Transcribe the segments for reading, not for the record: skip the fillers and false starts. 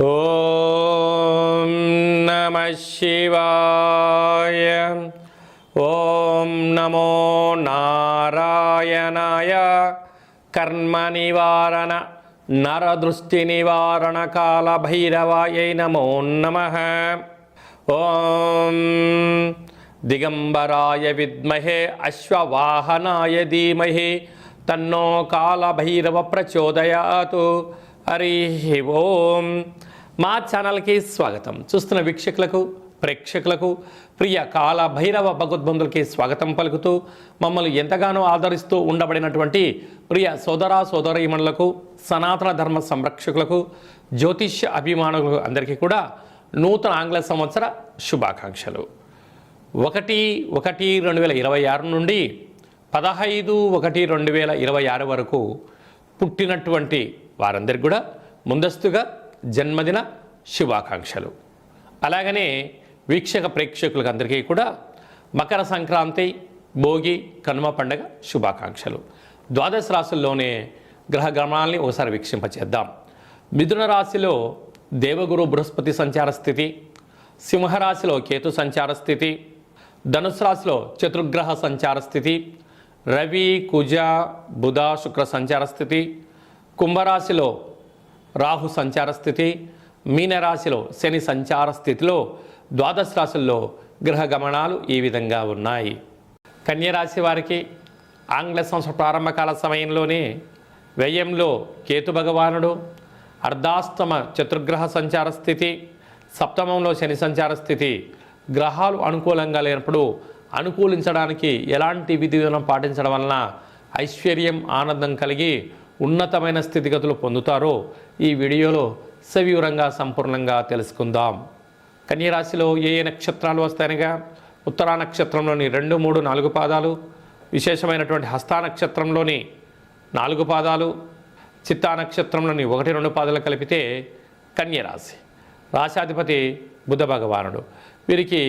ఓం నమః శివాయ. ఓం నమో నారాయణాయ. కర్మ నివారణ నరదృష్టి నివారణ కాల భైరవాయై నమో నమః. ఓం దిగంబరాయ విద్మహే అశ్వవాహనాయ ధీమహి తన్నో కాల భైరవ ప్రచోదయాతు. హరి ఓం. మా ఛానల్కి స్వాగతం. చూస్తున్న వీక్షకులకు ప్రేక్షకులకు ప్రియ కాల భైరవ భగవద్బంధులకి స్వాగతం పలుకుతూ మమ్మల్ని ఎంతగానో ఆదరిస్తూ ఉండబడినటువంటి ప్రియ సోదర సోదరీమణులకు సనాతన ధర్మ సంరక్షకులకు జ్యోతిష్య అభిమానులకు అందరికీ కూడా నూతన ఆంగ్ల సంవత్సర శుభాకాంక్షలు. 1/1/2026 నుండి 15/1/2026 వరకు పుట్టినటువంటి వారందరికీ కూడా ముందస్తుగా జన్మదిన శుభాకాంక్షలు. అలాగనే వీక్షక ప్రేక్షకులకు అందరికీ కూడా మకర సంక్రాంతి, భోగి, కనుమ పండగ శుభాకాంక్షలు. ద్వాదశ రాశుల్లోనే గ్రహ గమనాల్ని ఒకసారి వీక్షింపచేద్దాం. మిథున రాశిలో దేవగురు బృహస్పతి సంచార స్థితి, సింహరాశిలో కేతు సంచార స్థితి, ధనుసు రాశిలో చతుర్గ్రహ సంచార స్థితి, రవి, కుజ, బుధ, శుక్ర సంచార స్థితి, కుంభరాశిలో రాహు సంచార స్థితి, మీనరాశిలో శని సంచార స్థితిలో ద్వాదశ రాశుల్లో గ్రహ గమనాలు ఈ విధంగా ఉన్నాయి. కన్యరాశి వారికి ఆంగ్ల సంవత్సర ప్రారంభకాల సమయంలోనే వ్యయంలో కేతు భగవానుడు, అర్ధాష్టమ చతుర్గ్రహ సంచార స్థితి, సప్తమంలో శని సంచార స్థితి, గ్రహాలు అనుకూలంగా లేనప్పుడు అనుకూలించడానికి ఎలాంటి విధి విధానం పాటించడం వలన ఐశ్వర్యం, ఆనందం కలిగి ఉన్నతమైన స్థితిగతులు పొందుతారో ఈ వీడియోలో సవివరంగా సంపూర్ణంగా తెలుసుకుందాం. కన్యరాశిలో ఏ ఏ నక్షత్రాలు వస్తాయనగా ఉత్తరా నక్షత్రంలోని 2, 3, 4 పాదాలు, విశేషమైనటువంటి హస్తా నక్షత్రంలోని 4 పాదాలు, చిత్తా నక్షత్రంలోని 1, 2 పాదాలు కలిపితే కన్యరాశి. రాశాధిపతి బుధ భగవానుడు. వీరికి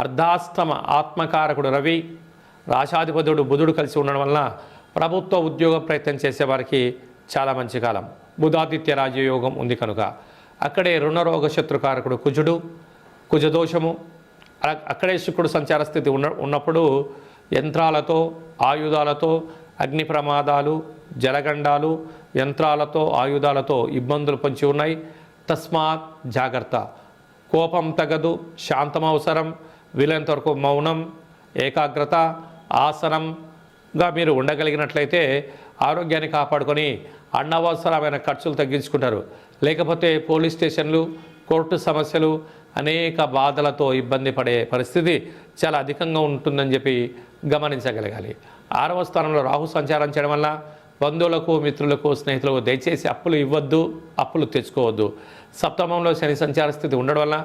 అర్ధాష్టమ ఆత్మకారకుడు రవి, రాశాధిపతుడు బుధుడు కలిసి ఉండడం వలన ప్రభుత్వ ఉద్యోగ ప్రయత్నం చేసేవారికి చాలా మంచి కాలం. బుధాదిత్య రాజయోగం ఉంది కనుక అక్కడే రుణరోగ శత్రుకారకుడు కుజుడు, కుజదోషము, అక్కడే శుక్రుడు సంచార స్థితి ఉన్నప్పుడు యంత్రాలతో, ఆయుధాలతో, అగ్ని ప్రమాదాలు, జలగండాలు, యంత్రాలతో, ఆయుధాలతో ఇబ్బందులు పొంచి ఉన్నాయి. తస్మాత్ జాగ్రత్త. కోపం తగదు, శాంతం అవసరం. వీలైనంత వరకు మౌనం, ఏకాగ్రత, ఆసనంగా మీరు ఉండగలిగినట్లయితే ఆరోగ్యాన్ని కాపాడుకొని అనవసరమైన ఖర్చులు తగ్గించుకుంటారు. లేకపోతే పోలీస్ స్టేషన్లు, కోర్టు సమస్యలు, అనేక బాధలతో ఇబ్బంది పడే పరిస్థితి చాలా అధికంగా ఉంటుందని చెప్పి గమనించగలగాలి. 6వ స్థానంలో రాహు సంచారం చేయడం వల్ల బంధువులకు, మిత్రులకు, స్నేహితులకు దయచేసి అప్పులు ఇవ్వద్దు, అప్పులు తెచ్చుకోవద్దు. సప్తమంలో శని సంచార స్థితి ఉండడం వల్ల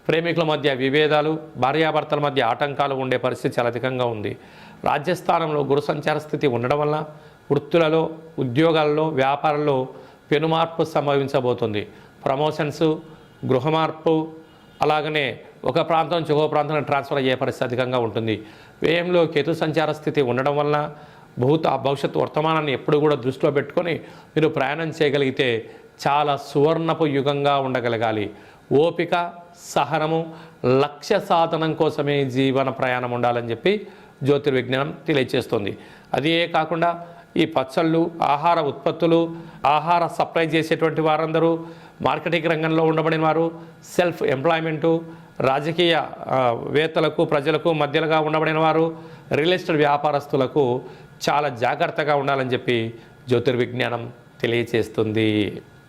ప్రేమికుల మధ్య విభేదాలు, భార్యాభర్తల మధ్య ఆటంకాలు ఉండే పరిస్థితి చాలా అధికంగా ఉంది. రాజ్యస్థానంలో గురు సంచార స్థితి ఉండడం వల్ల వృత్తులలో, ఉద్యోగాలలో, వ్యాపారంలో పెనుమార్పు సంభవించబోతుంది. ప్రమోషన్స్, గృహ మార్పు, అలాగనే ఒక ప్రాంతం నుంచి ఇంకో ప్రాంతానికి ట్రాన్స్ఫర్ అయ్యే పరిస్థితి అధికంగా ఉంటుంది. వ్యయంలో కేతు సంచార స్థితి ఉండడం వలన భవిష్యత్తు వర్తమానాన్ని ఎప్పుడు కూడా దృష్టిలో పెట్టుకొని మీరు ప్రయాణం చేయగలిగితే చాలా సువర్ణపు యుగంగా ఉండగలగాలి. ఓపిక, సహనము, లక్ష్య సాధనం కోసమే జీవన ప్రయాణం ఉండాలని చెప్పి జ్యోతిర్విజ్ఞానం తెలియజేస్తుంది. అదే కాకుండా ఈ పచ్చళ్ళు, ఆహార ఉత్పత్తులు, ఆహార సప్లై చేసేటువంటి వారందరూ, మార్కెటింగ్ రంగంలో ఉండబడిన వారు, సెల్ఫ్ ఎంప్లాయ్మెంటు, రాజకీయ వేత్తలకు, ప్రజలకు మధ్యలుగా ఉండబడిన వారు, రియల్ ఎస్టేట్ వ్యాపారస్తులకు చాలా జాగ్రత్తగా ఉండాలని చెప్పి జ్యోతిర్విజ్ఞానం తెలియజేస్తుంది.